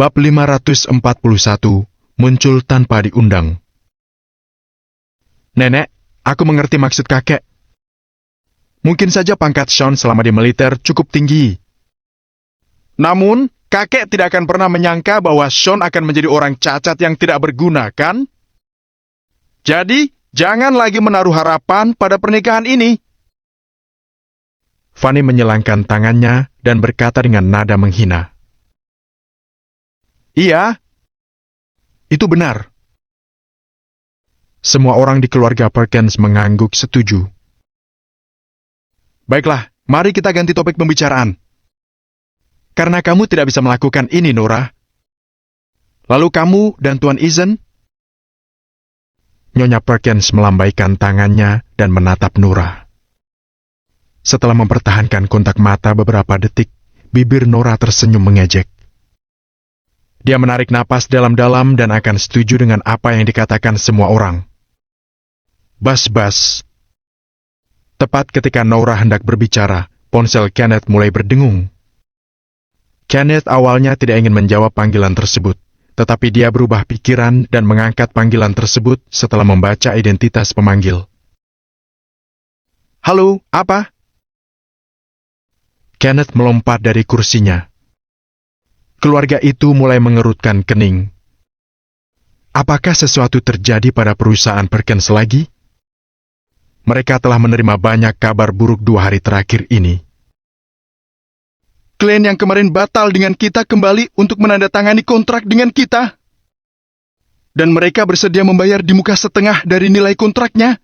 Bab 541, muncul tanpa diundang. Nenek, aku mengerti maksud kakek. Mungkin saja pangkat Sean selama di militer cukup tinggi. Namun, kakek tidak akan pernah menyangka bahwa Sean akan menjadi orang cacat yang tidak berguna, kan? Jadi, jangan lagi menaruh harapan pada pernikahan ini. Fanny menyilangkan tangannya dan berkata dengan nada menghina. Iya, itu benar. Semua orang di keluarga Perkins mengangguk setuju. Baiklah, mari kita ganti topik pembicaraan. Karena kamu tidak bisa melakukan ini, Nora. Lalu kamu dan Tuan Eason? Nyonya Perkins melambaikan tangannya dan menatap Nora. Setelah mempertahankan kontak mata beberapa detik, bibir Nora tersenyum mengejek. Dia menarik napas dalam-dalam dan akan setuju dengan apa yang dikatakan semua orang. Bas-bas. Tepat ketika Nora hendak berbicara, ponsel Kenneth mulai berdengung. Kenneth awalnya tidak ingin menjawab panggilan tersebut, tetapi dia berubah pikiran dan mengangkat panggilan tersebut setelah membaca identitas pemanggil. Halo, apa? Kenneth melompat dari kursinya. Keluarga itu mulai mengerutkan kening. Apakah sesuatu terjadi pada perusahaan Perkins lagi? Mereka telah menerima banyak kabar buruk 2 hari terakhir ini. Klien yang kemarin batal dengan kita kembali untuk menandatangani kontrak dengan kita. Dan mereka bersedia membayar di muka setengah dari nilai kontraknya.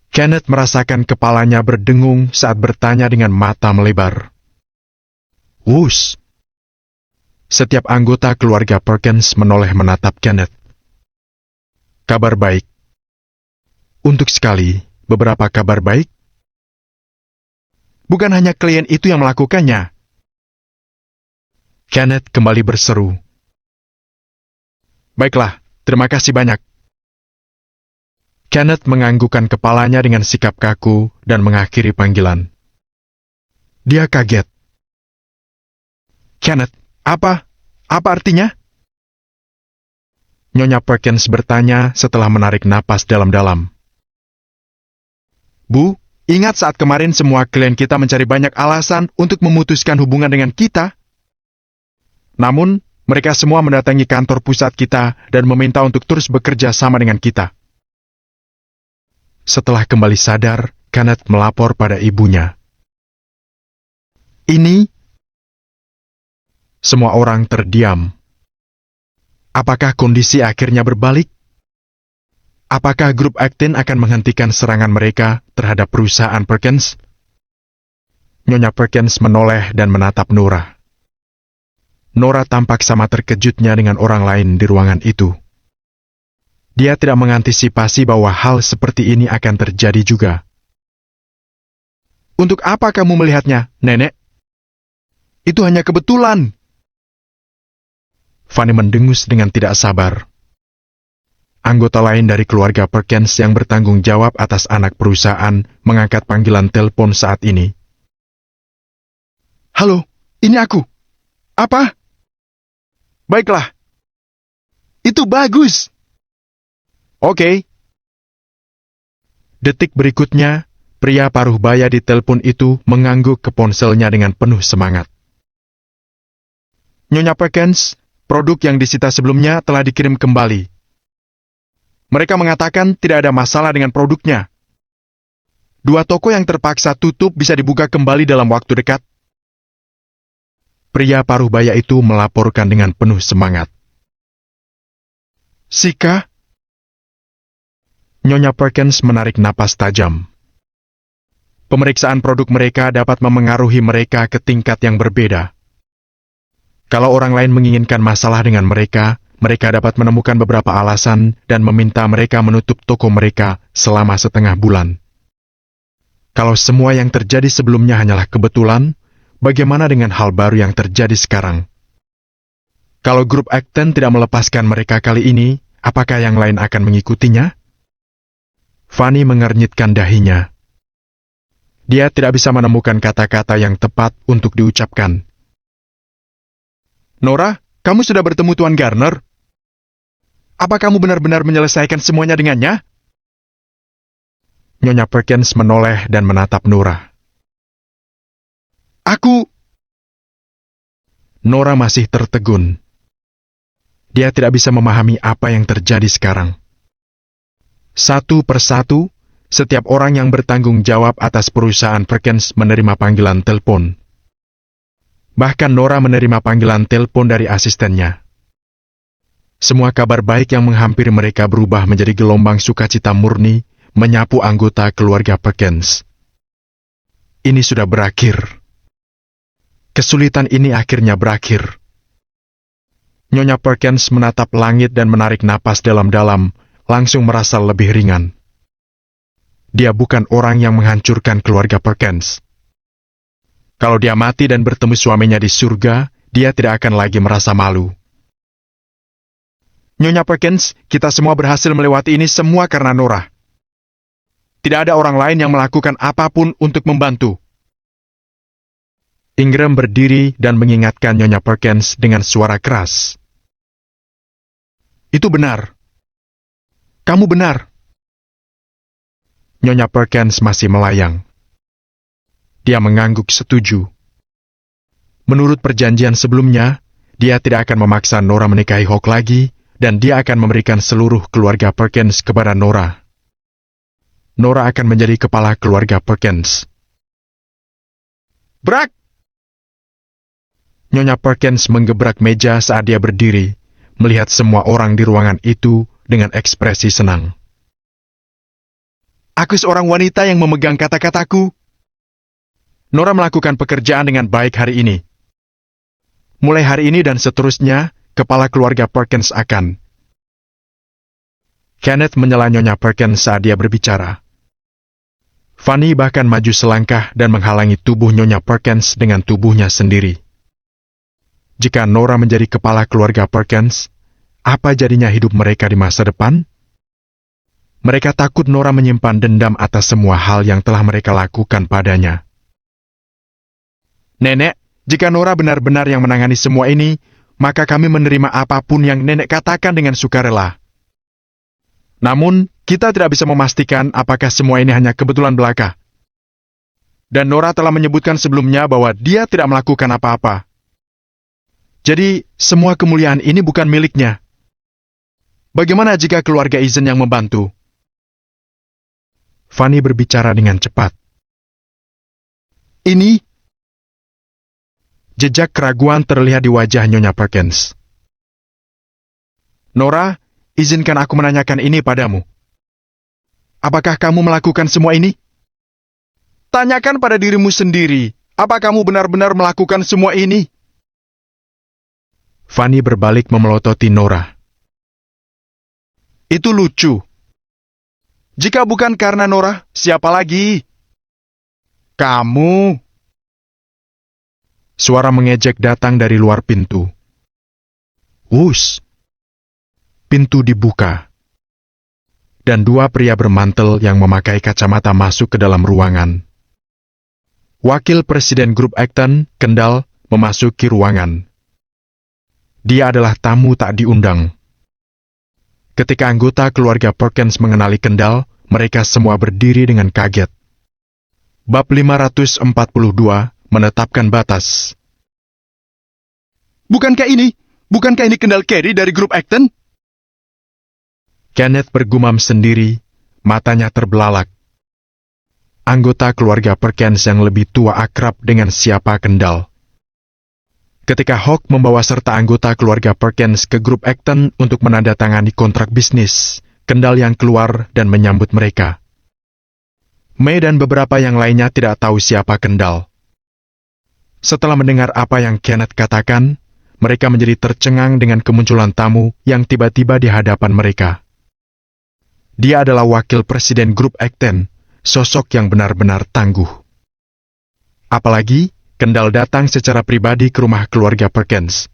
Kenneth merasakan kepalanya berdengung saat bertanya dengan mata melebar. Wush! Setiap anggota keluarga Perkins menoleh menatap Kenneth. Kabar baik. Untuk sekali, beberapa kabar baik. Bukan hanya klien itu yang melakukannya. Kenneth kembali berseru. Baiklah, terima kasih banyak. Kenneth menganggukkan kepalanya dengan sikap kaku dan mengakhiri panggilan. Dia kaget. Kenneth, apa? Apa artinya? Nyonya Perkins bertanya setelah menarik napas dalam-dalam. Bu, ingat saat kemarin semua klien kita mencari banyak alasan untuk memutuskan hubungan dengan kita? Namun, mereka semua mendatangi kantor pusat kita dan meminta untuk terus bekerja sama dengan kita. Setelah kembali sadar, Kenneth melapor pada ibunya. Ini? Semua orang terdiam. Apakah kondisi akhirnya berbalik? Apakah grup Actin akan menghentikan serangan mereka terhadap perusahaan Perkins? Nyonya Perkins menoleh dan menatap Nora. Nora tampak sama terkejutnya dengan orang lain di ruangan itu. Dia tidak mengantisipasi bahwa hal seperti ini akan terjadi juga. Untuk apa kamu melihatnya, Nenek? Itu hanya kebetulan. Fanny mendengus dengan tidak sabar. Anggota lain dari keluarga Perkins yang bertanggung jawab atas anak perusahaan mengangkat panggilan telepon saat ini. Halo, ini aku. Apa? Baiklah. Itu bagus. Oke. Detik berikutnya, pria paruh baya di telepon itu mengangguk ke ponselnya dengan penuh semangat. Nyonya Perkins, produk yang disita sebelumnya telah dikirim kembali. Mereka mengatakan tidak ada masalah dengan produknya. 2 toko yang terpaksa tutup bisa dibuka kembali dalam waktu dekat. Pria paruh baya itu melaporkan dengan penuh semangat. Sika? Nyonya Perkins menarik napas tajam. Pemeriksaan produk mereka dapat memengaruhi mereka ke tingkat yang berbeda. Kalau orang lain menginginkan masalah dengan mereka, mereka dapat menemukan beberapa alasan dan meminta mereka menutup toko mereka selama setengah bulan. Kalau semua yang terjadi sebelumnya hanyalah kebetulan, bagaimana dengan hal baru yang terjadi sekarang? Kalau grup Actin tidak melepaskan mereka kali ini, apakah yang lain akan mengikutinya? Fanny mengernyitkan dahinya. Dia tidak bisa menemukan kata-kata yang tepat untuk diucapkan. Nora, kamu sudah bertemu Tuan Garner? Apa kamu benar-benar menyelesaikan semuanya dengannya? Nyonya Perkins menoleh dan menatap Nora. Nora masih tertegun. Dia tidak bisa memahami apa yang terjadi sekarang. Satu persatu, setiap orang yang bertanggung jawab atas perusahaan Perkins menerima panggilan telepon. Bahkan Nora menerima panggilan telepon dari asistennya. Semua kabar baik yang menghampiri mereka berubah menjadi gelombang sukacita murni menyapu anggota keluarga Perkins. Ini sudah berakhir. Kesulitan ini akhirnya berakhir. Nyonya Perkins menatap langit dan menarik napas dalam-dalam, langsung merasa lebih ringan. Dia bukan orang yang menghancurkan keluarga Perkins. Kalau dia mati dan bertemu suaminya di surga, dia tidak akan lagi merasa malu. Nyonya Perkins, kita semua berhasil melewati ini semua karena Nora. Tidak ada orang lain yang melakukan apapun untuk membantu. Ingram berdiri dan mengingatkan Nyonya Perkins dengan suara keras. Itu benar. Kamu benar. Nyonya Perkins masih melayang. Dia mengangguk setuju. Menurut perjanjian sebelumnya, dia tidak akan memaksa Nora menikahi Hawk lagi, dan dia akan memberikan seluruh keluarga Perkins kepada Nora. Nora akan menjadi kepala keluarga Perkins. Brak! Nyonya Perkins menggebrak meja saat dia berdiri, melihat semua orang di ruangan itu dengan ekspresi senang. Aku seorang wanita yang memegang kata-kataku. Nora melakukan pekerjaan dengan baik hari ini. Mulai hari ini dan seterusnya, kepala keluarga Perkins akan. Kenneth menyela Nyonya Perkins saat dia berbicara. Fanny bahkan maju selangkah dan menghalangi tubuh Nyonya Perkins dengan tubuhnya sendiri. Jika Nora menjadi kepala keluarga Perkins, apa jadinya hidup mereka di masa depan? Mereka takut Nora menyimpan dendam atas semua hal yang telah mereka lakukan padanya. Nenek, jika Nora benar-benar yang menangani semua ini, maka kami menerima apapun yang nenek katakan dengan sukarela. Namun, kita tidak bisa memastikan apakah semua ini hanya kebetulan belaka. Dan Nora telah menyebutkan sebelumnya bahwa dia tidak melakukan apa-apa. Jadi, semua kemuliaan ini bukan miliknya. Bagaimana jika keluarga Eisen yang membantu? Fanny berbicara dengan cepat. Ini? Jejak keraguan terlihat di wajah Nyonya Perkins. Nora, izinkan aku menanyakan ini padamu. Apakah kamu melakukan semua ini? Tanyakan pada dirimu sendiri, apa kamu benar-benar melakukan semua ini? Fanny berbalik memelototi Nora. Itu lucu. Jika bukan karena Nora, siapa lagi? Kamu. Suara mengejek datang dari luar pintu. Wush. Pintu dibuka. Dan dua pria bermantel yang memakai kacamata masuk ke dalam ruangan. Wakil Presiden Grup Acton, Kendall, memasuki ruangan. Dia adalah tamu tak diundang. Ketika anggota keluarga Perkins mengenali Kendall, mereka semua berdiri dengan kaget. Bab 542 menetapkan batas. Bukankah ini Kendall Carey dari Grup Acton? Kenneth bergumam sendiri, matanya terbelalak. Anggota keluarga Perkins yang lebih tua akrab dengan siapa Kendall. Ketika Hawk membawa serta anggota keluarga Perkins ke Grup Acton untuk menandatangani kontrak bisnis, Kendall yang keluar dan menyambut mereka. May dan beberapa yang lainnya tidak tahu siapa Kendall. Setelah mendengar apa yang Kenneth katakan, mereka menjadi tercengang dengan kemunculan tamu yang tiba-tiba di hadapan mereka. Dia adalah wakil presiden Grup Acton, sosok yang benar-benar tangguh. Apalagi, Kendall datang secara pribadi ke rumah keluarga Perkins.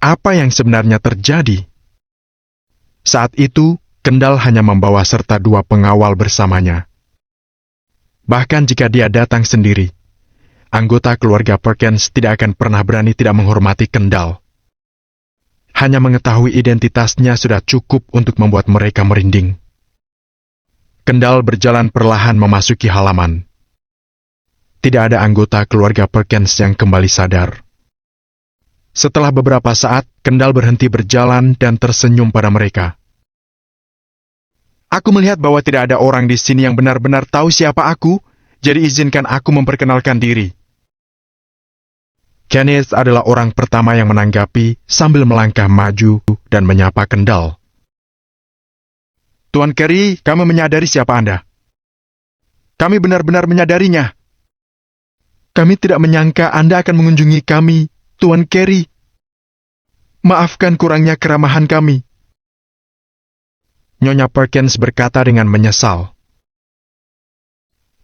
Apa yang sebenarnya terjadi? Saat itu, Kendall hanya membawa serta dua pengawal bersamanya. Bahkan jika dia datang sendiri, anggota keluarga Perkins tidak akan pernah berani tidak menghormati Kendall. Hanya mengetahui identitasnya sudah cukup untuk membuat mereka merinding. Kendall berjalan perlahan memasuki halaman. Tidak ada anggota keluarga Perkins yang kembali sadar. Setelah beberapa saat, Kendall berhenti berjalan dan tersenyum pada mereka. Aku melihat bahwa tidak ada orang di sini yang benar-benar tahu siapa aku, jadi izinkan aku memperkenalkan diri. Kenneth adalah orang pertama yang menanggapi sambil melangkah maju dan menyapa Kendall. Tuan Carey, kami menyadari siapa Anda. Kami benar-benar menyadarinya. Kami tidak menyangka Anda akan mengunjungi kami, Tuan Carey. Maafkan kurangnya keramahan kami. Nyonya Perkins berkata dengan menyesal.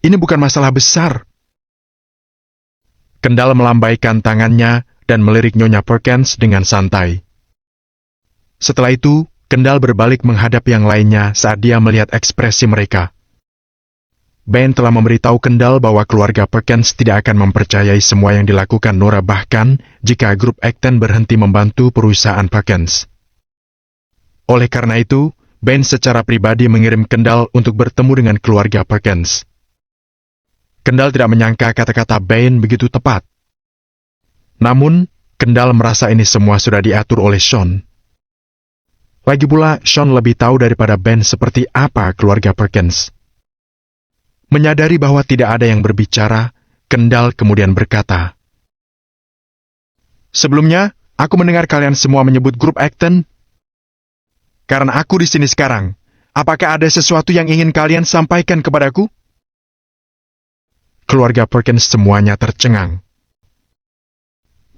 Ini bukan masalah besar. Kendall melambaikan tangannya dan melirik Nyonya Perkins dengan santai. Setelah itu, Kendall berbalik menghadap yang lainnya saat dia melihat ekspresi mereka. Ben telah memberitahu Kendall bahwa keluarga Perkins tidak akan mempercayai semua yang dilakukan Nora bahkan jika grup Acton berhenti membantu perusahaan Perkins. Oleh karena itu, Ben secara pribadi mengirim Kendall untuk bertemu dengan keluarga Perkins. Kendall tidak menyangka kata-kata Ben begitu tepat. Namun, Kendall merasa ini semua sudah diatur oleh Sean. Lagi pula, Sean lebih tahu daripada Ben seperti apa keluarga Perkins. Menyadari bahwa tidak ada yang berbicara, Kendall kemudian berkata, Sebelumnya, aku mendengar kalian semua menyebut grup Acton. Karena aku di sini sekarang, apakah ada sesuatu yang ingin kalian sampaikan kepadaku? Keluarga Perkins semuanya tercengang.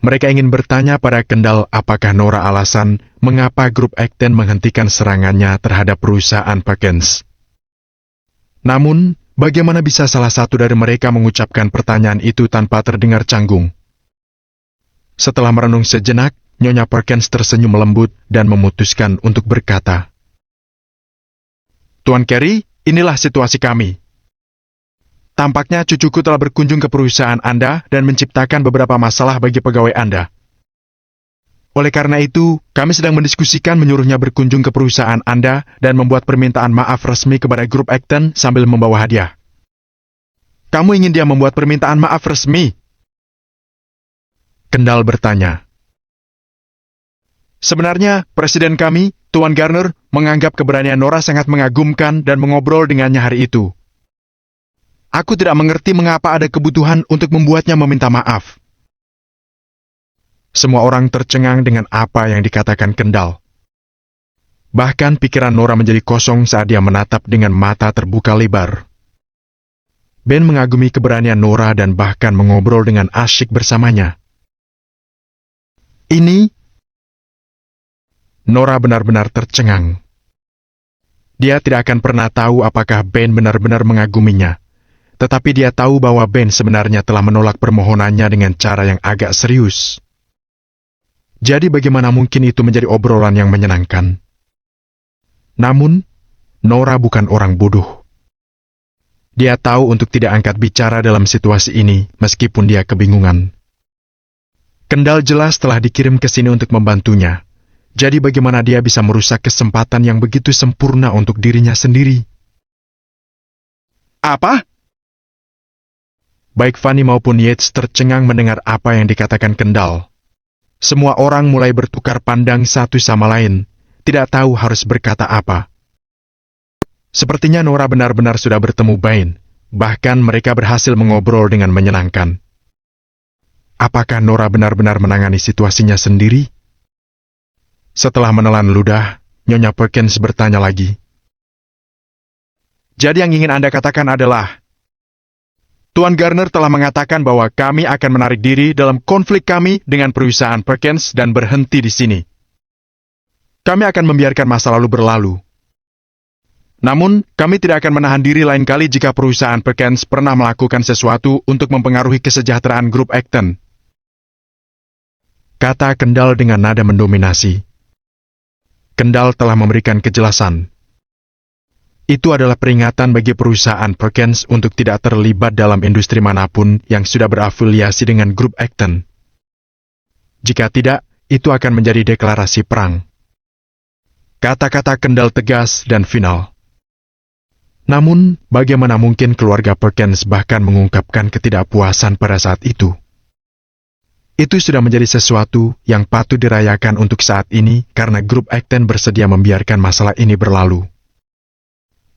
Mereka ingin bertanya pada Kendall apakah Nora alasan mengapa grup Acton menghentikan serangannya terhadap perusahaan Perkins. Namun, bagaimana bisa salah satu dari mereka mengucapkan pertanyaan itu tanpa terdengar canggung? Setelah merenung sejenak, Nyonya Perkins tersenyum lembut dan memutuskan untuk berkata, Tuan Carey, inilah situasi kami. Tampaknya cucuku telah berkunjung ke perusahaan Anda dan menciptakan beberapa masalah bagi pegawai Anda. Oleh karena itu, kami sedang mendiskusikan menyuruhnya berkunjung ke perusahaan Anda dan membuat permintaan maaf resmi kepada grup Acton sambil membawa hadiah. Kamu ingin dia membuat permintaan maaf resmi? Kendall bertanya. Sebenarnya, Presiden kami, Tuan Garner, menganggap keberanian Nora sangat mengagumkan dan mengobrol dengannya hari itu. Aku tidak mengerti mengapa ada kebutuhan untuk membuatnya meminta maaf. Semua orang tercengang dengan apa yang dikatakan Kendall. Bahkan pikiran Nora menjadi kosong saat dia menatap dengan mata terbuka lebar. Ben mengagumi keberanian Nora dan bahkan mengobrol dengan asyik bersamanya. Ini... Nora benar-benar tercengang. Dia tidak akan pernah tahu apakah Ben benar-benar mengaguminya. Tetapi dia tahu bahwa Ben sebenarnya telah menolak permohonannya dengan cara yang agak serius. Jadi bagaimana mungkin itu menjadi obrolan yang menyenangkan? Namun, Nora bukan orang bodoh. Dia tahu untuk tidak angkat bicara dalam situasi ini meskipun dia kebingungan. Kendall jelas telah dikirim ke sini untuk membantunya. Jadi bagaimana dia bisa merusak kesempatan yang begitu sempurna untuk dirinya sendiri? Apa? Baik Fanny maupun Yates tercengang mendengar apa yang dikatakan Kendall. Semua orang mulai bertukar pandang satu sama lain, tidak tahu harus berkata apa. Sepertinya Nora benar-benar sudah bertemu Ben, bahkan mereka berhasil mengobrol dengan menyenangkan. Apakah Nora benar-benar menangani situasinya sendiri? Setelah menelan ludah, Nyonya Perkins bertanya lagi. Jadi yang ingin Anda katakan adalah, Tuan Garner telah mengatakan bahwa kami akan menarik diri dalam konflik kami dengan perusahaan Perkins dan berhenti di sini. Kami akan membiarkan masa lalu berlalu. Namun, kami tidak akan menahan diri lain kali jika perusahaan Perkins pernah melakukan sesuatu untuk mempengaruhi kesejahteraan grup Acton. Kata Kendall dengan nada mendominasi. Kendall telah memberikan kejelasan. Itu adalah peringatan bagi perusahaan Perkins untuk tidak terlibat dalam industri manapun yang sudah berafiliasi dengan grup Acton. Jika tidak, itu akan menjadi deklarasi perang. Kata-kata Kendall tegas dan final. Namun, bagaimana mungkin keluarga Perkins bahkan mengungkapkan ketidakpuasan pada saat itu? Itu sudah menjadi sesuatu yang patut dirayakan untuk saat ini karena grup Acton bersedia membiarkan masalah ini berlalu.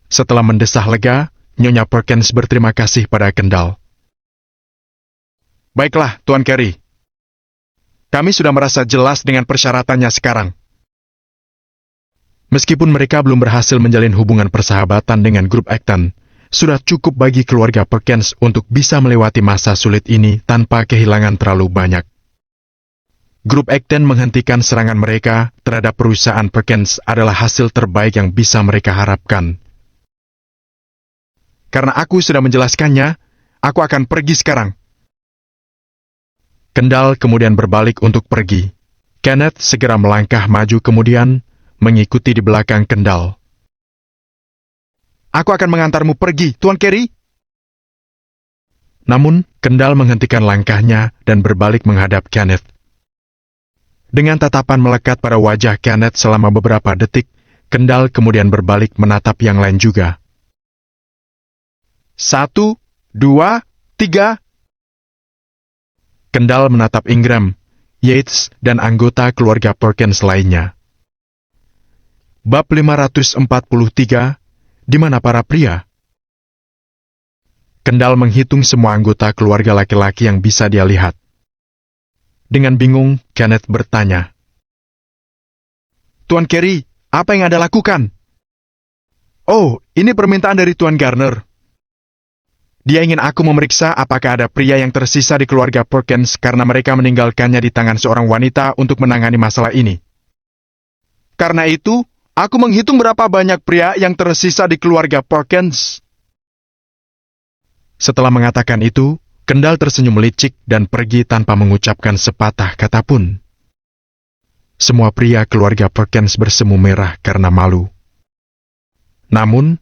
Setelah mendesah lega, Nyonya Perkins berterima kasih pada Kendall. Baiklah, Tuan Carey. Kami sudah merasa jelas dengan persyaratannya sekarang. Meskipun mereka belum berhasil menjalin hubungan persahabatan dengan grup Acton, sudah cukup bagi keluarga Perkins untuk bisa melewati masa sulit ini tanpa kehilangan terlalu banyak. Grup Acton menghentikan serangan mereka terhadap perusahaan Perkins adalah hasil terbaik yang bisa mereka harapkan. Karena aku sudah menjelaskannya, aku akan pergi sekarang. Kendall kemudian berbalik untuk pergi. Kenneth segera melangkah maju kemudian mengikuti di belakang Kendall. Aku akan mengantarmu pergi, Tuan Carey. Namun, Kendall menghentikan langkahnya dan berbalik menghadap Kenneth. Dengan tatapan melekat pada wajah Kenneth selama beberapa detik, Kendall kemudian berbalik menatap yang lain juga. 1, 2, 3. Kendall menatap Ingram, Yates, dan anggota keluarga Perkins lainnya. Bab 543, di mana para pria? Kendall menghitung semua anggota keluarga laki-laki yang bisa dia lihat. Dengan bingung, Kenneth bertanya, Tuan Carey, apa yang Anda lakukan? Oh, ini permintaan dari Tuan Garner. Dia ingin aku memeriksa apakah ada pria yang tersisa di keluarga Perkins karena mereka meninggalkannya di tangan seorang wanita untuk menangani masalah ini. Karena itu, aku menghitung berapa banyak pria yang tersisa di keluarga Perkins. Setelah mengatakan itu, Kendall tersenyum licik dan pergi tanpa mengucapkan sepatah kata pun. Semua pria keluarga Perkins bersemu merah karena malu. Namun,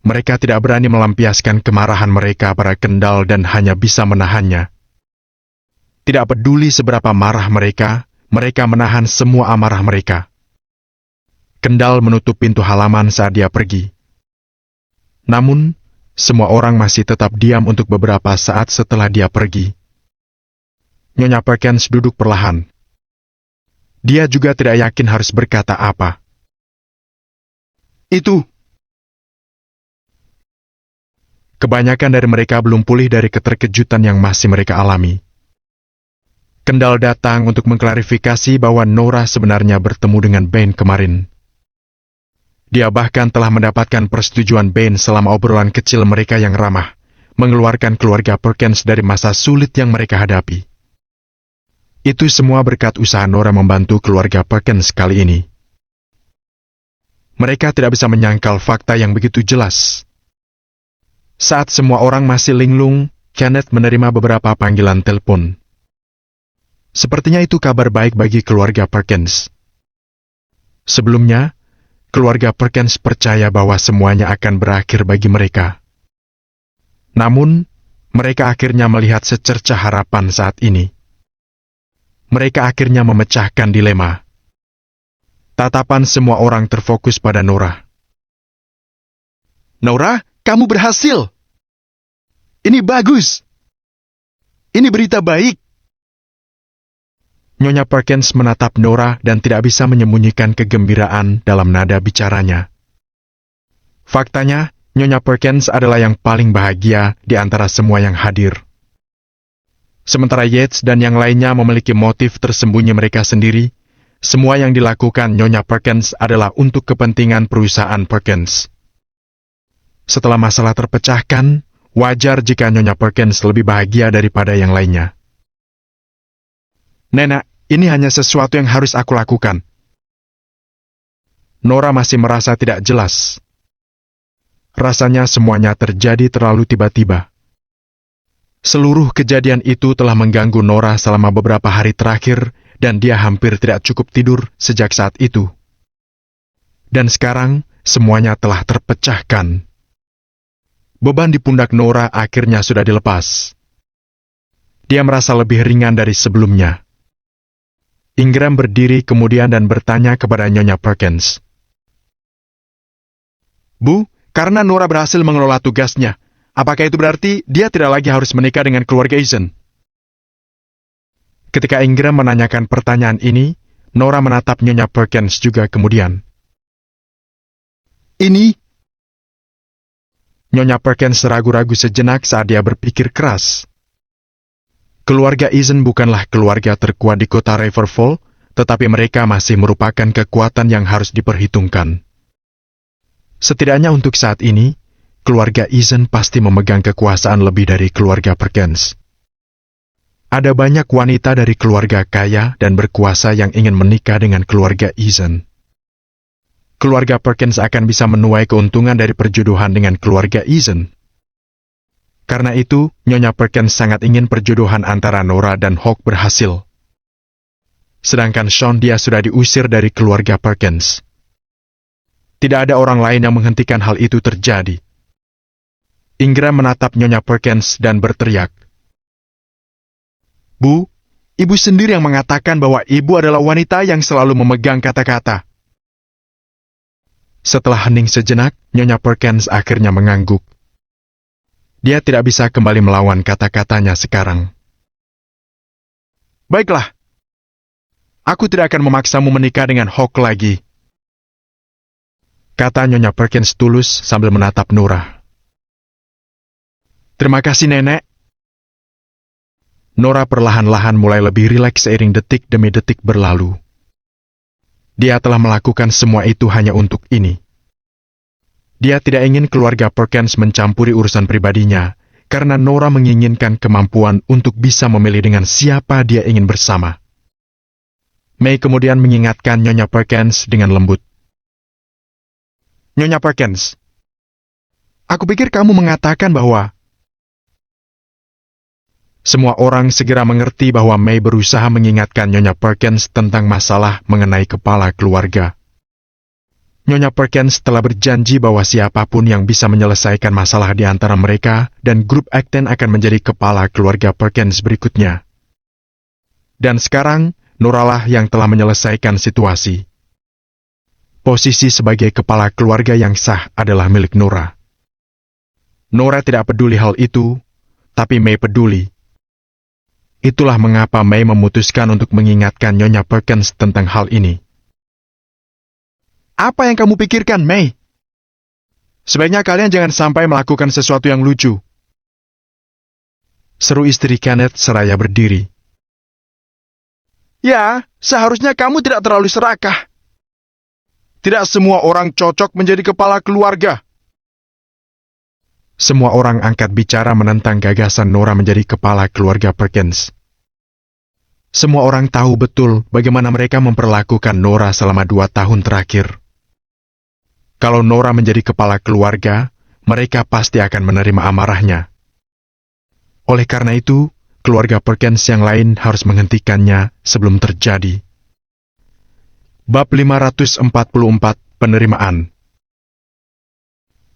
mereka tidak berani melampiaskan kemarahan mereka pada Kendall dan hanya bisa menahannya. Tidak peduli seberapa marah mereka menahan semua amarah mereka. Kendall menutup pintu halaman saat dia pergi. Namun, semua orang masih tetap diam untuk beberapa saat setelah dia pergi. Nyonya Perkins duduk perlahan. Dia juga tidak yakin harus berkata apa. Itu. Kebanyakan dari mereka belum pulih dari keterkejutan yang masih mereka alami. Kendall datang untuk mengklarifikasi bahwa Nora sebenarnya bertemu dengan Ben kemarin. Dia bahkan telah mendapatkan persetujuan Ben selama obrolan kecil mereka yang ramah, mengeluarkan keluarga Perkins dari masa sulit yang mereka hadapi. Itu semua berkat usaha Nora membantu keluarga Perkins kali ini. Mereka tidak bisa menyangkal fakta yang begitu jelas. Saat semua orang masih linglung, Kenneth menerima beberapa panggilan telepon. Sepertinya itu kabar baik bagi keluarga Perkins. Sebelumnya, keluarga Perkins percaya bahwa semuanya akan berakhir bagi mereka. Namun, mereka akhirnya melihat secercah harapan saat ini. Mereka akhirnya memecahkan dilema. Tatapan semua orang terfokus pada Nora. Nora, kamu berhasil! Ini bagus! Ini berita baik! Nyonya Perkins menatap Nora dan tidak bisa menyembunyikan kegembiraan dalam nada bicaranya. Faktanya, Nyonya Perkins adalah yang paling bahagia di antara semua yang hadir. Sementara Yates dan yang lainnya memiliki motif tersembunyi mereka sendiri, semua yang dilakukan Nyonya Perkins adalah untuk kepentingan perusahaan Perkins. Setelah masalah terpecahkan, wajar jika Nyonya Perkins lebih bahagia daripada yang lainnya. Nenek, ini hanya sesuatu yang harus aku lakukan. Nora masih merasa tidak jelas. Rasanya semuanya terjadi terlalu tiba-tiba. Seluruh kejadian itu telah mengganggu Nora selama beberapa hari terakhir dan dia hampir tidak cukup tidur sejak saat itu. Dan sekarang, semuanya telah terpecahkan. Beban di pundak Nora akhirnya sudah dilepas. Dia merasa lebih ringan dari sebelumnya. Ingram berdiri kemudian dan bertanya kepada Nyonya Perkins. Bu, karena Nora berhasil mengelola tugasnya, apakah itu berarti dia tidak lagi harus menikah dengan keluarga Eason? Ketika Ingram menanyakan pertanyaan ini, Nora menatap Nyonya Perkins juga kemudian. Ini? Nyonya Perkins ragu-ragu sejenak saat dia berpikir keras. Keluarga Eason bukanlah keluarga terkuat di kota Riverfall, tetapi mereka masih merupakan kekuatan yang harus diperhitungkan. Setidaknya untuk saat ini, keluarga Eason pasti memegang kekuasaan lebih dari keluarga Perkins. Ada banyak wanita dari keluarga kaya dan berkuasa yang ingin menikah dengan keluarga Eason. Keluarga Perkins akan bisa menuai keuntungan dari perjodohan dengan keluarga Eason. Karena itu, Nyonya Perkins sangat ingin perjodohan antara Nora dan Hawk berhasil. Sedangkan Sean dia sudah diusir dari keluarga Perkins. Tidak ada orang lain yang menghentikan hal itu terjadi. Ingram menatap Nyonya Perkins dan berteriak. Bu, ibu sendiri yang mengatakan bahwa ibu adalah wanita yang selalu memegang kata-kata. Setelah hening sejenak, Nyonya Perkins akhirnya mengangguk. Dia tidak bisa kembali melawan kata-katanya sekarang. Baiklah. Aku tidak akan memaksamu menikah dengan Hawk lagi. Kata Nyonya Perkins tulus sambil menatap Nora. Terima kasih, Nenek. Nora perlahan-lahan mulai lebih rileks seiring detik demi detik berlalu. Dia telah melakukan semua itu hanya untuk ini. Dia tidak ingin keluarga Perkins mencampuri urusan pribadinya, karena Nora menginginkan kemampuan untuk bisa memilih dengan siapa dia ingin bersama. May kemudian mengingatkan Nyonya Perkins dengan lembut. Nyonya Perkins, aku pikir kamu mengatakan bahwa... Semua orang segera mengerti bahwa May berusaha mengingatkan Nyonya Perkins tentang masalah mengenai kepala keluarga. Nyonya Perkins telah berjanji bahwa siapapun yang bisa menyelesaikan masalah di antara mereka dan grup Acton akan menjadi kepala keluarga Perkins berikutnya. Dan sekarang, Nora lah yang telah menyelesaikan situasi. Posisi sebagai kepala keluarga yang sah adalah milik Nora. Nora tidak peduli hal itu, tapi May peduli. Itulah mengapa May memutuskan untuk mengingatkan Nyonya Perkins tentang hal ini. Apa yang kamu pikirkan, May? Sebaiknya kalian jangan sampai melakukan sesuatu yang lucu. Seru istri Kenneth seraya berdiri. Ya, seharusnya kamu tidak terlalu serakah. Tidak semua orang cocok menjadi kepala keluarga. Semua orang angkat bicara menentang gagasan Nora menjadi kepala keluarga Perkins. Semua orang tahu betul bagaimana mereka memperlakukan Nora selama 2 tahun terakhir. Kalau Nora menjadi kepala keluarga, mereka pasti akan menerima amarahnya. Oleh karena itu, keluarga Perkins yang lain harus menghentikannya sebelum terjadi. Bab 544 Penerimaan.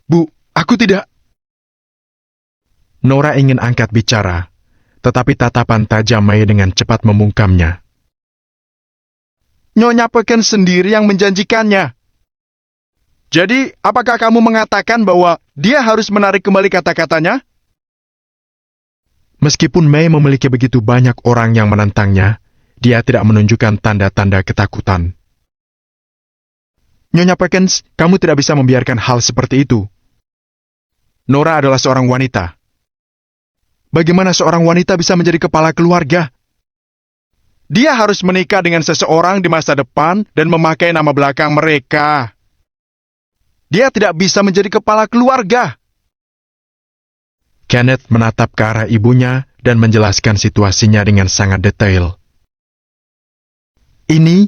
Bu, aku tidak... Nora ingin angkat bicara, tetapi tatapan tajam May dengan cepat membungkamnya. Nyonya Perkins sendiri yang menjanjikannya. Jadi, apakah kamu mengatakan bahwa dia harus menarik kembali kata-katanya? Meskipun May memiliki begitu banyak orang yang menentangnya, dia tidak menunjukkan tanda-tanda ketakutan. Nyonya Perkins, kamu tidak bisa membiarkan hal seperti itu. Nora adalah seorang wanita. Bagaimana seorang wanita bisa menjadi kepala keluarga? Dia harus menikah dengan seseorang di masa depan dan memakai nama belakang mereka. Dia tidak bisa menjadi kepala keluarga. Kenneth menatap ke arah ibunya dan menjelaskan situasinya dengan sangat detail. Ini...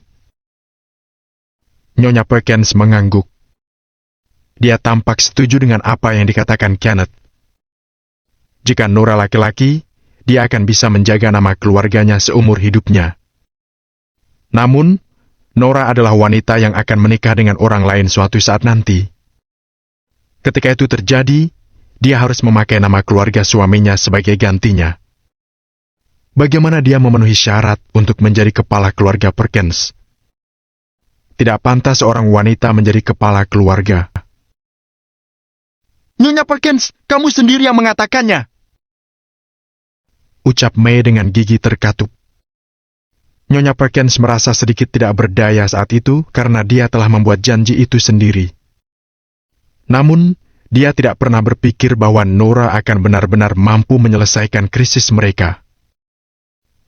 Nyonya Perkins mengangguk. Dia tampak setuju dengan apa yang dikatakan Kenneth. Jika Nora laki-laki, dia akan bisa menjaga nama keluarganya seumur hidupnya. Namun, Nora adalah wanita yang akan menikah dengan orang lain suatu saat nanti. Ketika itu terjadi, dia harus memakai nama keluarga suaminya sebagai gantinya. Bagaimana dia memenuhi syarat untuk menjadi kepala keluarga Perkins? Tidak pantas seorang wanita menjadi kepala keluarga. Nyonya Perkins, kamu sendiri yang mengatakannya. Ucap May dengan gigi terkatup. Nyonya Perkins merasa sedikit tidak berdaya saat itu karena dia telah membuat janji itu sendiri. Namun, dia tidak pernah berpikir bahwa Nora akan benar-benar mampu menyelesaikan krisis mereka.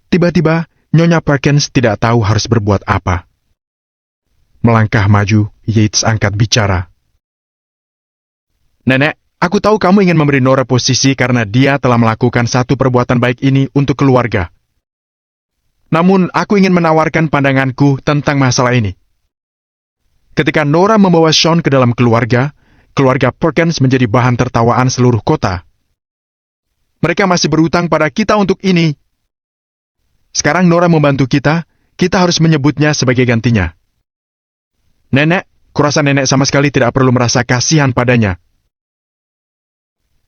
Tiba-tiba, Nyonya Perkins tidak tahu harus berbuat apa. Melangkah maju, Yates angkat bicara. Nenek, aku tahu kamu ingin memberi Nora posisi karena dia telah melakukan satu perbuatan baik ini untuk keluarga. Namun, aku ingin menawarkan pandanganku tentang masalah ini. Ketika Nora membawa Sean ke dalam keluarga Perkins menjadi bahan tertawaan seluruh kota. Mereka masih berutang pada kita untuk ini. Sekarang Nora membantu kita harus menyebutnya sebagai gantinya. Nenek, kurasa nenek sama sekali tidak perlu merasa kasihan padanya.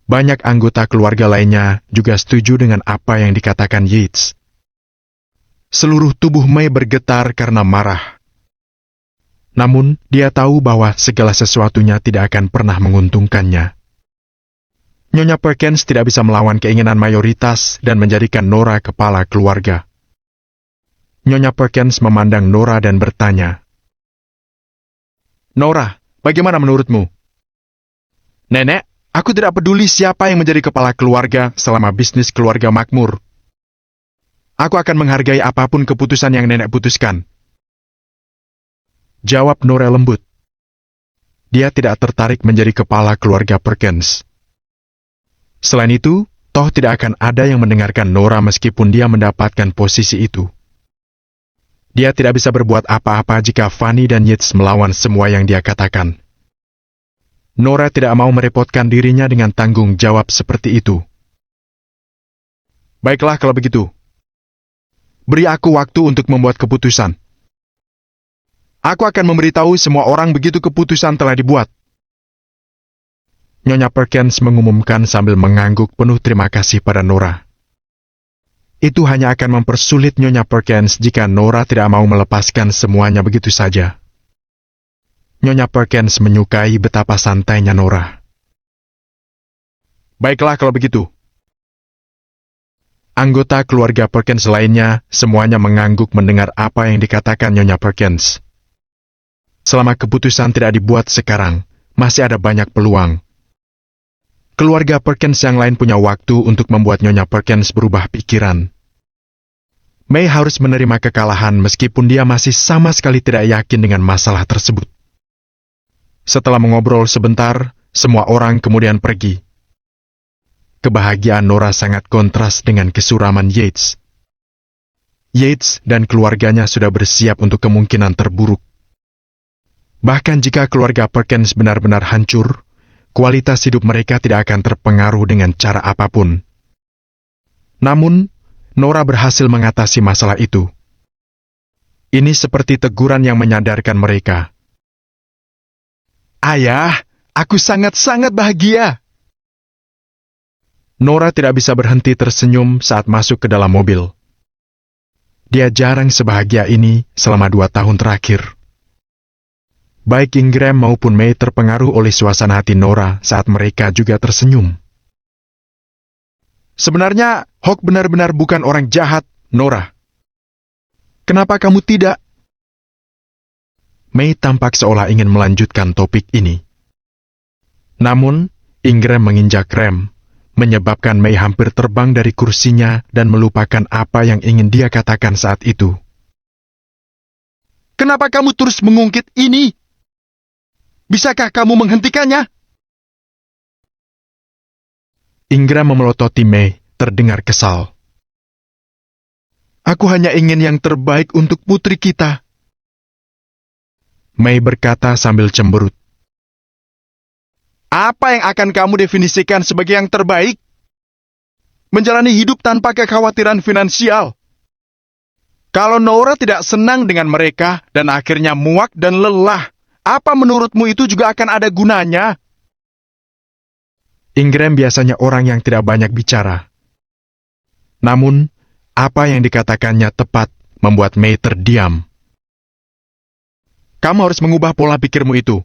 Banyak anggota keluarga lainnya juga setuju dengan apa yang dikatakan Yates. Seluruh tubuh May bergetar karena marah. Namun, dia tahu bahwa segala sesuatunya tidak akan pernah menguntungkannya. Nyonya Perkins tidak bisa melawan keinginan mayoritas dan menjadikan Nora kepala keluarga. Nyonya Perkins memandang Nora dan bertanya, Nora, bagaimana menurutmu? Nenek, aku tidak peduli siapa yang menjadi kepala keluarga selama bisnis keluarga makmur. Aku akan menghargai apapun keputusan yang nenek putuskan. Jawab Nora lembut. Dia tidak tertarik menjadi kepala keluarga Perkins. Selain itu, toh tidak akan ada yang mendengarkan Nora meskipun dia mendapatkan posisi itu. Dia tidak bisa berbuat apa-apa jika Fanny dan Yates melawan semua yang dia katakan. Nora tidak mau merepotkan dirinya dengan tanggung jawab seperti itu. Baiklah kalau begitu. Beri aku waktu untuk membuat keputusan. Aku akan memberitahu semua orang begitu keputusan telah dibuat. Nyonya Perkins mengumumkan sambil mengangguk penuh terima kasih pada Nora. Itu hanya akan mempersulit Nyonya Perkins jika Nora tidak mau melepaskan semuanya begitu saja. Nyonya Perkins menyukai betapa santainya Nora. Baiklah kalau begitu. Anggota keluarga Perkins lainnya semuanya mengangguk mendengar apa yang dikatakan Nyonya Perkins. Selama keputusan tidak dibuat sekarang, masih ada banyak peluang. Keluarga Perkins yang lain punya waktu untuk membuat Nyonya Perkins berubah pikiran. May harus menerima kekalahan meskipun dia masih sama sekali tidak yakin dengan masalah tersebut. Setelah mengobrol sebentar, semua orang kemudian pergi. Kebahagiaan Nora sangat kontras dengan kesuraman Yates. Yates dan keluarganya sudah bersiap untuk kemungkinan terburuk. Bahkan jika keluarga Perkins benar-benar hancur, kualitas hidup mereka tidak akan terpengaruh dengan cara apapun. Namun, Nora berhasil mengatasi masalah itu. Ini seperti teguran yang menyadarkan mereka. Ayah, aku sangat-sangat bahagia. Nora tidak bisa berhenti tersenyum saat masuk ke dalam mobil. Dia jarang sebahagia ini selama 2 tahun terakhir. Baik Ingram maupun May terpengaruh oleh suasana hati Nora saat mereka juga tersenyum. Sebenarnya, Hawk benar-benar bukan orang jahat, Nora. Kenapa kamu tidak? May tampak seolah ingin melanjutkan topik ini. Namun, Ingram menginjak rem, menyebabkan May hampir terbang dari kursinya dan melupakan apa yang ingin dia katakan saat itu. Kenapa kamu terus mengungkit ini? Bisakah kamu menghentikannya? Ingram memelototi May, terdengar kesal. Aku hanya ingin yang terbaik untuk putri kita. May berkata sambil cemberut. Apa yang akan kamu definisikan sebagai yang terbaik? Menjalani hidup tanpa kekhawatiran finansial. Kalau Nora tidak senang dengan mereka dan akhirnya muak dan lelah, apa menurutmu itu juga akan ada gunanya? Ingram biasanya orang yang tidak banyak bicara. Namun, apa yang dikatakannya tepat membuat May terdiam. Kamu harus mengubah pola pikirmu itu.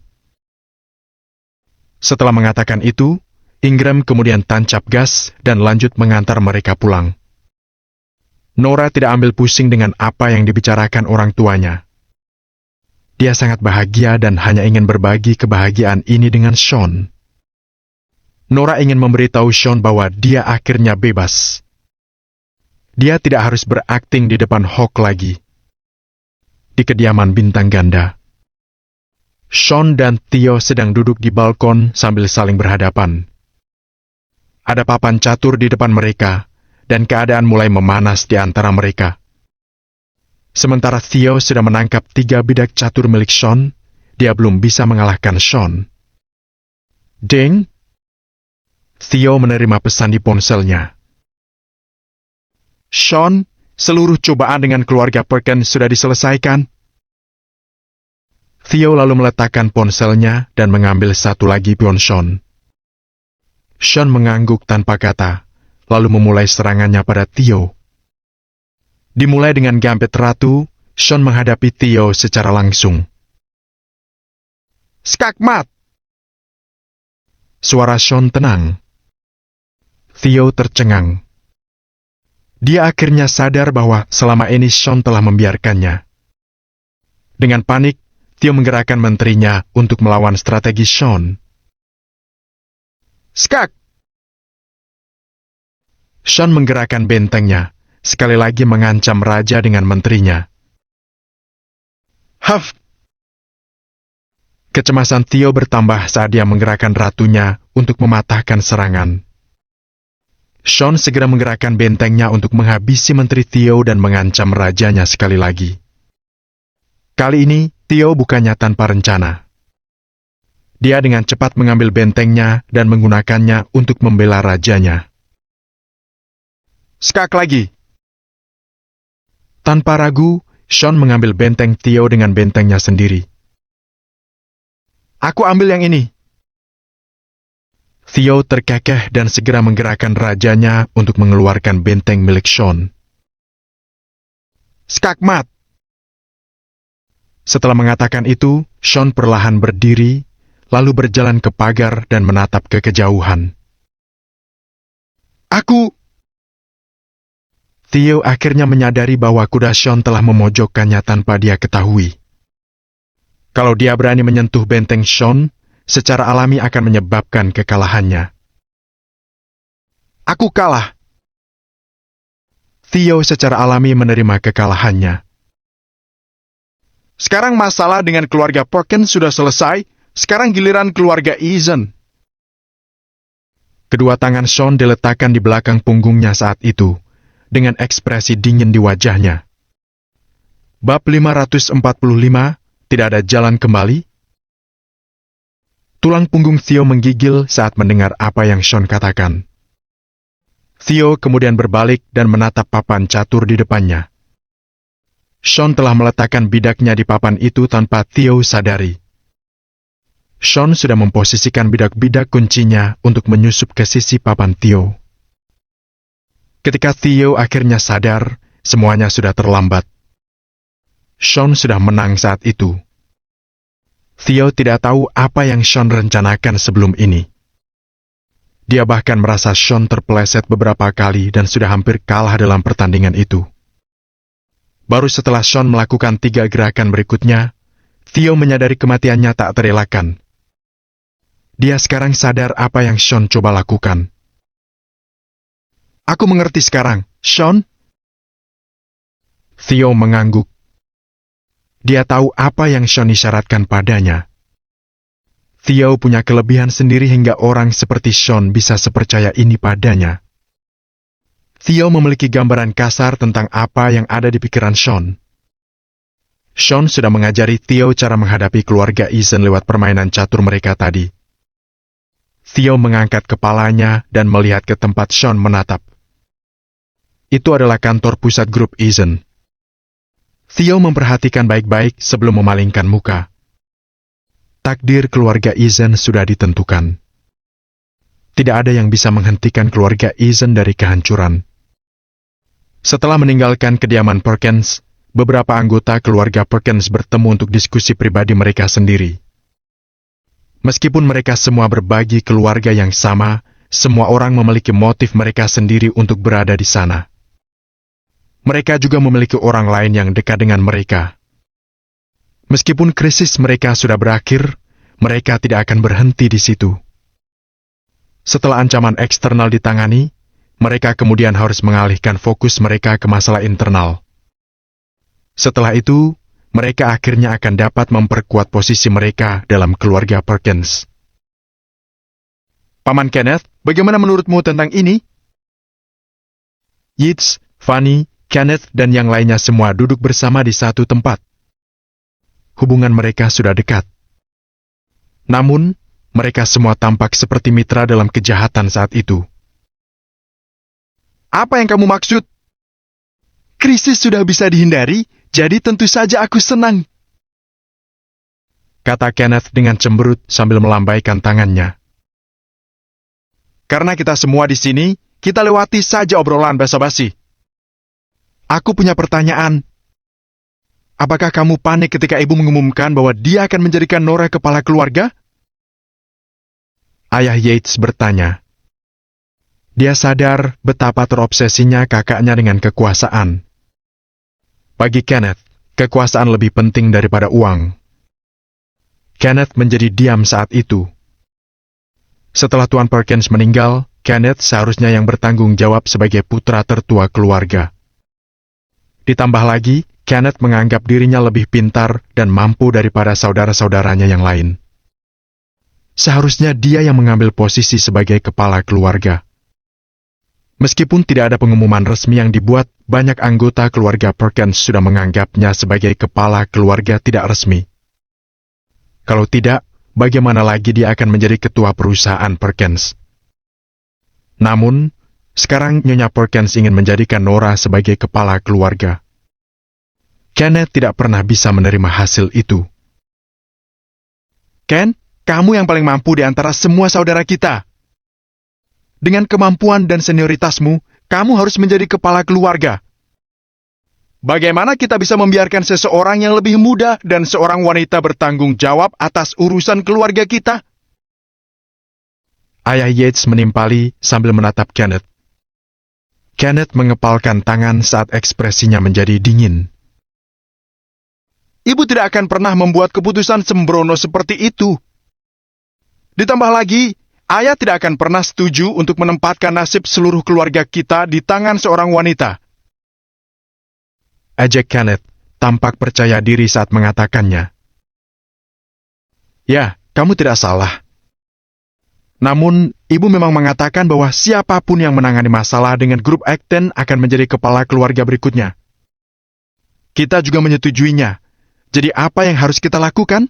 Setelah mengatakan itu, Ingram kemudian tancap gas dan lanjut mengantar mereka pulang. Nora tidak ambil pusing dengan apa yang dibicarakan orang tuanya. Dia sangat bahagia dan hanya ingin berbagi kebahagiaan ini dengan Sean. Nora ingin memberitahu Sean bahwa dia akhirnya bebas. Dia tidak harus berakting di depan Hawk lagi. Di kediaman bintang ganda, Sean dan Theo sedang duduk di balkon sambil saling berhadapan. Ada papan catur di depan mereka, dan keadaan mulai memanas di antara mereka. Sementara Theo sudah menangkap 3 bidak catur milik Sean, dia belum bisa mengalahkan Sean. Ding! Theo menerima pesan di ponselnya. Sean, seluruh cobaan dengan keluarga Perkins sudah diselesaikan. Theo lalu meletakkan ponselnya dan mengambil satu lagi pion Sean. Sean mengangguk tanpa kata, lalu memulai serangannya pada Theo. Dimulai dengan gambit ratu, Sean menghadapi Theo secara langsung. Skakmat! Suara Sean tenang. Theo tercengang. Dia akhirnya sadar bahwa selama ini Sean telah membiarkannya. Dengan panik, Theo menggerakkan menterinya untuk melawan strategi Sean. Skak! Sean menggerakkan bentengnya, sekali lagi mengancam raja dengan menterinya. Huff! Kecemasan Theo bertambah saat dia menggerakkan ratunya untuk mematahkan serangan. Sean segera menggerakkan bentengnya untuk menghabisi menteri Theo dan mengancam rajanya sekali lagi. Kali ini, Theo bukannya tanpa rencana. Dia dengan cepat mengambil bentengnya dan menggunakannya untuk membela rajanya. Skak lagi! Tanpa ragu, Sean mengambil benteng Theo dengan bentengnya sendiri. Aku ambil yang ini. Theo terkekeh dan segera menggerakkan rajanya untuk mengeluarkan benteng milik Sean. Skakmat! Setelah mengatakan itu, Sean perlahan berdiri, lalu berjalan ke pagar dan menatap ke kejauhan. Aku... Theo akhirnya menyadari bahwa kuda Sean telah memojokkannya tanpa dia ketahui. Kalau dia berani menyentuh benteng Sean, secara alami akan menyebabkan kekalahannya. Aku kalah. Theo secara alami menerima kekalahannya. Sekarang masalah dengan keluarga Perkins sudah selesai, sekarang giliran keluarga Eason. Kedua tangan Sean diletakkan di belakang punggungnya saat itu, dengan ekspresi dingin di wajahnya. Bab 545, tidak ada jalan kembali? Tulang punggung Theo menggigil saat mendengar apa yang Sean katakan. Theo kemudian berbalik dan menatap papan catur di depannya. Sean telah meletakkan bidaknya di papan itu tanpa Theo sadari. Sean sudah memposisikan bidak-bidak kuncinya untuk menyusup ke sisi papan Theo. Ketika Theo akhirnya sadar, semuanya sudah terlambat. Sean sudah menang saat itu. Theo tidak tahu apa yang Sean rencanakan sebelum ini. Dia bahkan merasa Sean terpeleset beberapa kali dan sudah hampir kalah dalam pertandingan itu. Baru setelah Sean melakukan 3 gerakan berikutnya, Theo menyadari kematiannya tak terelakkan. Dia sekarang sadar apa yang Sean coba lakukan. Aku mengerti sekarang, Sean. Theo mengangguk. Dia tahu apa yang Sean isyaratkan padanya. Theo punya kelebihan sendiri hingga orang seperti Sean bisa sepercaya ini padanya. Theo memiliki gambaran kasar tentang apa yang ada di pikiran Sean. Sean sudah mengajari Theo cara menghadapi keluarga Eason lewat permainan catur mereka tadi. Theo mengangkat kepalanya dan melihat ke tempat Sean menatap. Itu adalah kantor pusat grup Eason. Theo memperhatikan baik-baik sebelum memalingkan muka. Takdir keluarga Eason sudah ditentukan. Tidak ada yang bisa menghentikan keluarga Eason dari kehancuran. Setelah meninggalkan kediaman Perkins, beberapa anggota keluarga Perkins bertemu untuk diskusi pribadi mereka sendiri. Meskipun mereka semua berbagi keluarga yang sama, semua orang memiliki motif mereka sendiri untuk berada di sana. Mereka juga memiliki orang lain yang dekat dengan mereka. Meskipun krisis mereka sudah berakhir, mereka tidak akan berhenti di situ. Setelah ancaman eksternal ditangani, mereka kemudian harus mengalihkan fokus mereka ke masalah internal. Setelah itu, mereka akhirnya akan dapat memperkuat posisi mereka dalam keluarga Perkins. Paman Kenneth, bagaimana menurutmu tentang ini? Yates, Fanny, Kenneth, dan yang lainnya semua duduk bersama di satu tempat. Hubungan mereka sudah dekat. Namun, mereka semua tampak seperti mitra dalam kejahatan saat itu. Apa yang kamu maksud? Krisis sudah bisa dihindari, jadi tentu saja aku senang. Kata Kenneth dengan cemberut sambil melambaikan tangannya. Karena kita semua di sini, kita lewati saja obrolan basa-basi. Aku punya pertanyaan. Apakah kamu panik ketika ibu mengumumkan bahwa dia akan menjadikan Nora kepala keluarga? Ayah Yates bertanya. Dia sadar betapa terobsesinya kakaknya dengan kekuasaan. Bagi Kenneth, kekuasaan lebih penting daripada uang. Kenneth menjadi diam saat itu. Setelah Tuan Perkins meninggal, Kenneth seharusnya yang bertanggung jawab sebagai putra tertua keluarga. Ditambah lagi, Kenneth menganggap dirinya lebih pintar dan mampu daripada saudara-saudaranya yang lain. Seharusnya dia yang mengambil posisi sebagai kepala keluarga. Meskipun tidak ada pengumuman resmi yang dibuat, banyak anggota keluarga Perkins sudah menganggapnya sebagai kepala keluarga tidak resmi. Kalau tidak, bagaimana lagi dia akan menjadi ketua perusahaan Perkins? Namun, sekarang Nyonya Perkins ingin menjadikan Nora sebagai kepala keluarga. Kenneth tidak pernah bisa menerima hasil itu. Ken, kamu yang paling mampu di antara semua saudara kita. Dengan kemampuan dan senioritasmu, kamu harus menjadi kepala keluarga. Bagaimana kita bisa membiarkan seseorang yang lebih muda dan seorang wanita bertanggung jawab atas urusan keluarga kita? Ayah Yates menimpali sambil menatap Kenneth. Kenneth mengepalkan tangan saat ekspresinya menjadi dingin. Ibu tidak akan pernah membuat keputusan sembrono seperti itu. Ditambah lagi, ayah tidak akan pernah setuju untuk menempatkan nasib seluruh keluarga kita di tangan seorang wanita. Ejek Kenneth tampak percaya diri saat mengatakannya. Ya, kamu tidak salah. Namun, ibu memang mengatakan bahwa siapapun yang menangani masalah dengan grup Acton akan menjadi kepala keluarga berikutnya. Kita juga menyetujuinya. Jadi apa yang harus kita lakukan?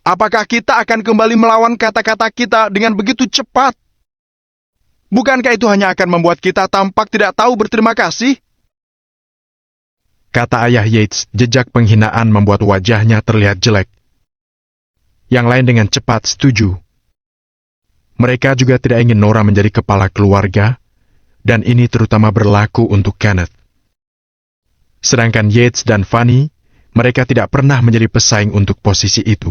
Apakah kita akan kembali melawan kata-kata kita dengan begitu cepat? Bukankah itu hanya akan membuat kita tampak tidak tahu berterima kasih? Kata ayah Yates, jejak penghinaan membuat wajahnya terlihat jelek. Yang lain dengan cepat setuju. Mereka juga tidak ingin Nora menjadi kepala keluarga, dan ini terutama berlaku untuk Kenneth. Sedangkan Yates dan Fanny, mereka tidak pernah menjadi pesaing untuk posisi itu.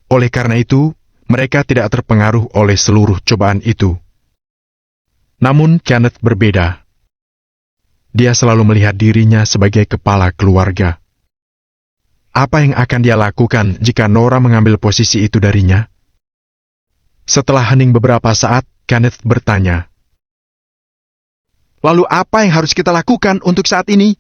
Oleh karena itu, mereka tidak terpengaruh oleh seluruh cobaan itu. Namun Kenneth berbeda. Dia selalu melihat dirinya sebagai kepala keluarga. Apa yang akan dia lakukan jika Nora mengambil posisi itu darinya? Setelah hening beberapa saat, Kenneth bertanya. Lalu apa yang harus kita lakukan untuk saat ini?